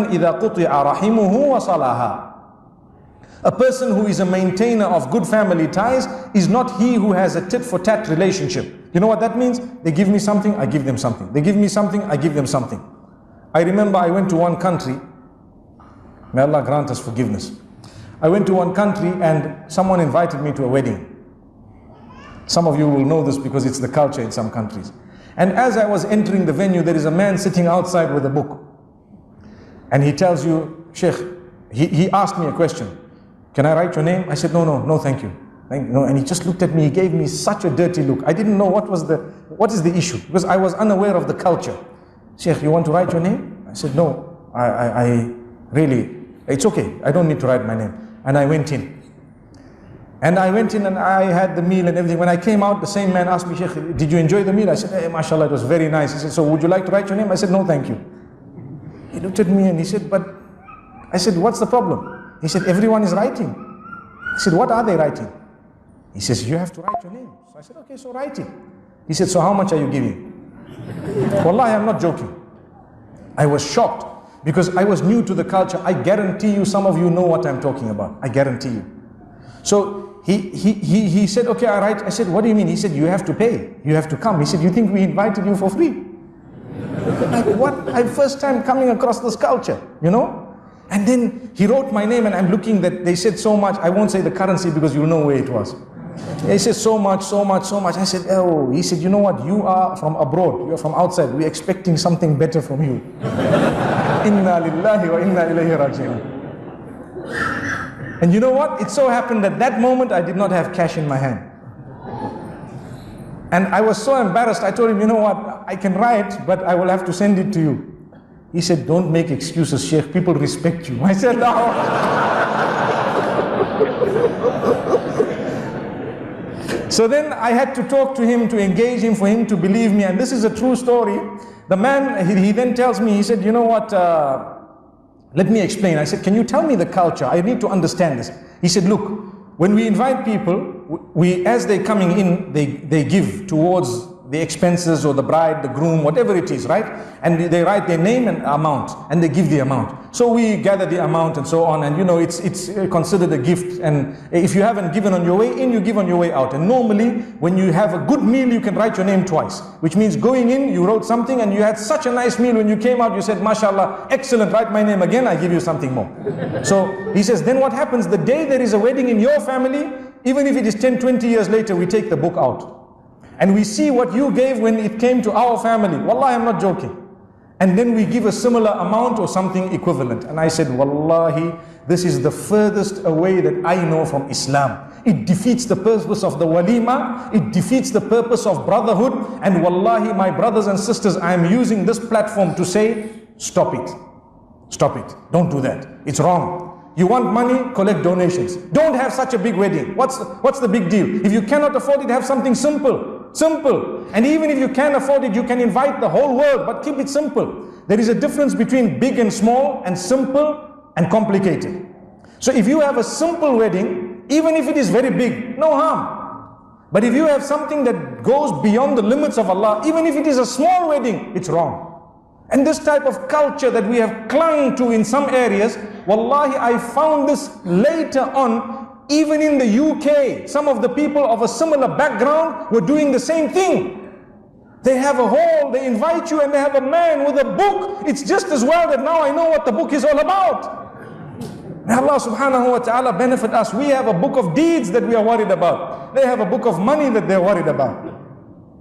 إِذَا قُطِعَ رَحِمُهُ وَصَلَاهَا. A person who is a maintainer of good family ties is not he who has a tit-for-tat relationship. You know what that means? They give me something, I give them something. They give me something, I give them something. I remember I went to one country. May Allah grant us forgiveness. I went to one country and someone invited me to a wedding. Some of you will know this because it's the culture in some countries. And as I was entering the venue, there is a man sitting outside with a book. And he tells you, Sheikh, he asked me a question. Can I write your name? I said, no, thank you. And he just looked at me, he gave me such a dirty look. I didn't know what is the issue, because I was unaware of the culture. Sheikh, you want to write your name? I said, no, I really, it's okay, I don't need to write my name. And I went in. And I went in and I had the meal and everything. When I came out, the same man asked me, Sheikh, did you enjoy the meal? I said, hey, mashallah, it was very nice. He said, so would you like to write your name? I said, no, thank you. He looked at me and he said, but, I said, what's the problem? He said, everyone is writing. I said, what are they writing? He says, you have to write your name. So I said, okay, so write it. He said, so how much are you giving? Wallahi, I'm not joking. I was shocked because I was new to the culture. I guarantee you, some of you know what I'm talking about. I guarantee you. So he said, okay, I write. I said, what do you mean? He said, you have to pay. You have to come. He said, you think we invited you for free? Like what? I'm first time coming across this culture, you know? And then he wrote my name and I'm looking that they said so much. I won't say the currency because you'll know where it was. He said so much. I said, oh, he said, you know what? You are from abroad. You're from outside. We're expecting something better from you. Inna lillahi wa inna ilayhi raji'un. And you know what? It so happened that that moment I did not have cash in my hand. And I was so embarrassed. I told him, you know what? I can write, but I will have to send it to you. He said, don't make excuses, Sheikh. People respect you. I said, no. So then I had to talk to him, to engage him, for him to believe me. And this is a true story. The man, he then tells me, he said, you know what, let me explain. I said, can you tell me the culture? I need to understand this. He said, look, when we invite people, as they're coming in, they give towards the expenses or the bride, the groom, whatever it is, right? And they write their name and amount, and they give the amount. So we gather the amount and so on, and you know, it's considered a gift. And if you haven't given on your way in, you give on your way out. And normally, when you have a good meal, you can write your name twice, which means going in, you wrote something, and you had such a nice meal. When you came out, you said, mashallah, excellent, write my name again, I give you something more. So he says, then what happens? The day there is a wedding in your family, even if it is 10, 20 years later, we take the book out. And we see what you gave when it came to our family. Wallahi, I'm not joking. And then we give a similar amount or something equivalent. And I said, Wallahi, this is the furthest away that I know from Islam. It defeats the purpose of the walima. It defeats the purpose of brotherhood. And Wallahi, my brothers and sisters, I am using this platform to say, stop it. Stop it. Don't do that. It's wrong. You want money? Collect donations. Don't have such a big wedding. What's the big deal? If you cannot afford it, have something simple. Simple. And even if you can afford it, you can invite the whole world, but keep it simple. There is a difference between big and small, and simple and complicated. So if you have a simple wedding, even if it is very big, no harm. But if you have something that goes beyond the limits of Allah, even if it is a small wedding, it's wrong. And this type of culture that we have clung to in some areas, wallahi, I found this later on. Even in the UK, some of the people of a similar background were doing the same thing. They have a hall, they invite you, and they have a man with a book. It's just as well that now I know what the book is all about. May Allah subhanahu wa ta'ala benefit us. We have a book of deeds that we are worried about. They have a book of money that they're worried about.